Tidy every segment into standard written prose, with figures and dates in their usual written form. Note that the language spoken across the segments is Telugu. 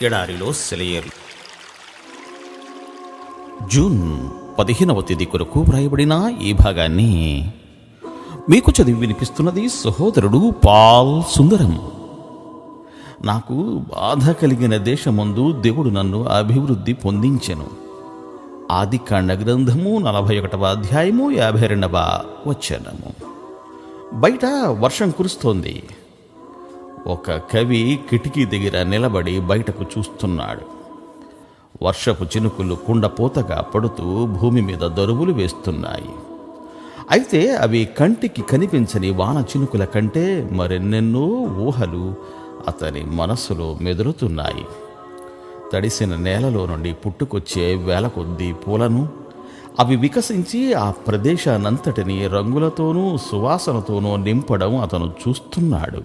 ఎడారిలో సెలయేరు. జూన్ 15వ తేదీ కొరకు వ్రాయబడిన ఈ భాగాన్ని మీకు చదివి వినిపిస్తున్నది సహోదరుడు పాల్ సుందరం. నాకు బాధ కలిగిన దేశమందు దేవుడు నన్ను అభివృద్ధి పొందించెను. ఆదికాండ గ్రంథము 41వ అధ్యాయము 52వ వచనము. బయట వర్షం కురుస్తోంది. ఒక కవి కిటికీ దగ్గర నిలబడి బయటకు చూస్తున్నాడు. వర్షపు చినుకులు కుండపోతగా పడుతూ భూమి మీద దరువులు వేస్తున్నాయి. అయితే అవి కంటికి కనిపించని వాన చినుకుల కంటే మరెన్నెన్నో ఊహలు అతని మనస్సులో మెదులుతున్నాయి. తడిసిన నేలలో నుండి పుట్టుకొచ్చే వేల కొద్దీ పూలను, అవి వికసించి ఆ ప్రదేశానంతటిని రంగులతోనూ సువాసనతోనూ నింపడం అతను చూస్తున్నాడు.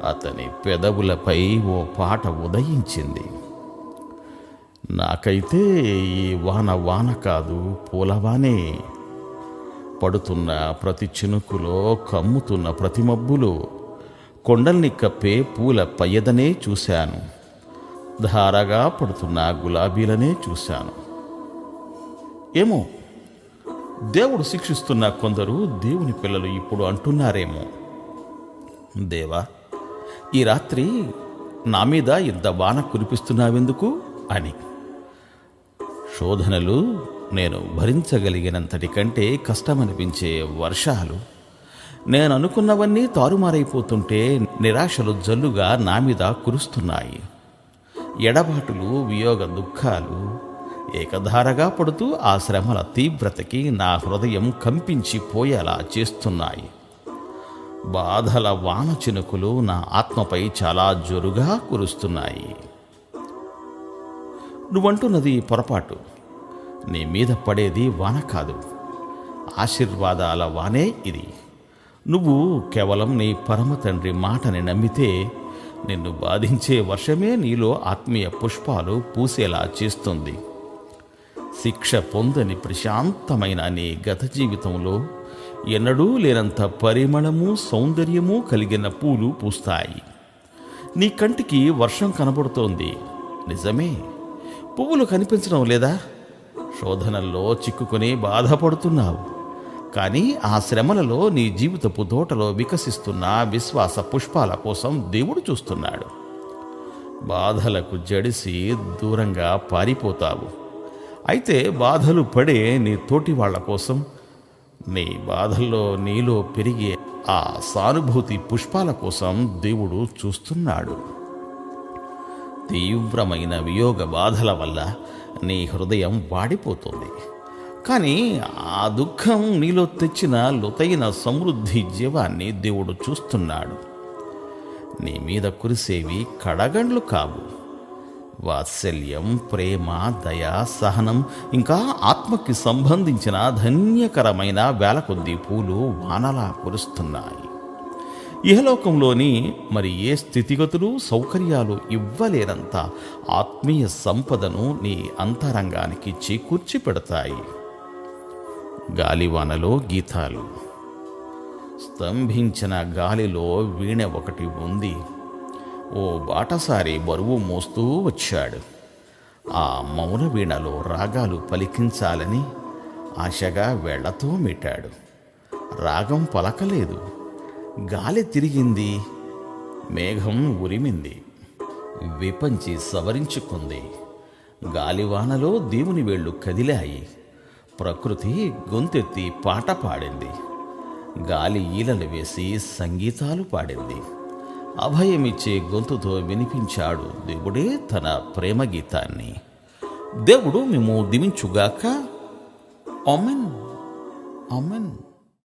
అతని పెదవులపై ఓ పాట ఉదయించింది. నాకైతే ఈ వాన కాదు, పూలవానే. పడుతున్న ప్రతి చినుకులో, కమ్ముతున్న ప్రతి మబ్బులో కొండల్ని కప్పే పూల పయ్యదనే చూశాను. ధారగా పడుతున్న గులాబీలనే చూశాను. ఏమో, దేవుడు శిక్షిస్తున్న కొందరు దేవుని పిల్లలు ఇప్పుడు అంటున్నారేమో, దేవా, ఈ రాత్రి నా మీద ఇంత వాన కురిపిస్తున్నావెందుకు అని. శోధనలు, నేను భరించగలిగినంతటి కంటే కష్టమనిపించే వర్షాలు, నేను అనుకున్నవన్నీ తారుమారైపోతుంటే నిరాశలు జల్లుగా నా మీద కురుస్తున్నాయి. ఎడబాటులు, వియోగ దుఃఖాలు ఏకధారగా పడుతూ ఆ శ్రమల తీవ్రతకి నా హృదయం కంపించిపోయేలా చేస్తున్నాయి. బాధల వాన చినుకులు నా ఆత్మపై చాలా జోరుగా కురుస్తున్నాయి. నువ్వంటున్నది పొరపాటు. నీ మీద పడేది వాన కాదు, ఆశీర్వాదాల వానే ఇది. నువ్వు కేవలం నీ పరమ తండ్రి మాటని నమ్మితే నిన్ను బాధించే వర్షమే నీలో ఆత్మీయ పుష్పాలు పూసేలా చేస్తుంది. శిక్ష పొందని ప్రశాంతమైన నీ గత జీవితంలో ఎన్నడూ లేనంత పరిమళము, సౌందర్యము కలిగిన పూలు పూస్తాయి. నీ కంటికి వర్షం కనబడుతోంది, నిజమే. పువ్వులు కనిపించడం లేదా? శోధనల్లో చిక్కుకొని బాధపడుతున్నావు. కానీ ఆ శ్రమలలో నీ జీవితపు తోటలో వికసిస్తున్న విశ్వాస పుష్పాల కోసం దేవుడు చూస్తున్నాడు. బాధలకు జడిసి దూరంగా పారిపోతావు. అయితే బాధలు పడే నీ తోటి వాళ్ళ కోసం, నీ బాధల్లో నీలో పెరిగే ఆ సానుభూతి పుష్పాల కోసం దేవుడు చూస్తున్నాడు. తీవ్రమైన వియోగ బాధల వల్ల నీ హృదయం వాడిపోతుంది. కానీ ఆ దుఃఖం నీలో తెచ్చిన లోతైన సమృద్ధి జీవాన్ని దేవుడు చూస్తున్నాడు. నీ మీద కురిసేవి కడగండ్లు కావు. వాత్సల్యం, ప్రేమ, దయ, సహనం, ఇంకా ఆత్మకి సంబంధించిన ధన్యకరమైన వేల కొద్దీ పూలు వానలా కురుస్తున్నాయి. ఇహలోకంలోని మరి ఏ స్థితిగతులు, సౌకర్యాలు ఇవ్వలేనంత ఆత్మీయ సంపదను నీ అంతరంగానికి చేకూర్చి పెడతాయి. గాలివానలో గీతాలు. స్తంభించిన గాలిలో వీణ ఒకటి ఉంది. ఓ బాటసారి బరువు మోస్తూ వచ్చాడు. ఆ మౌన వీణలో రాగాలు పలికించాలని ఆశగా వేళ్లతో మీటాడు. రాగం పలకలేదు. గాలి తిరిగింది, మేఘం ఉరిమింది, విపంచి సవరించుకుంది. గాలివానలో దేవుని వేళ్ళు కదిలాయి. ప్రకృతి గొంతెత్తి పాట పాడింది. గాలి ఈలలు వేసి సంగీతాలు పాడింది. అభయమిచ్చే గొంతుతో వినిపించాడు దేవుడే తన ప్రేమ గీతాన్ని. దేవుడు మేము దీవించుగాక. Amen, amen.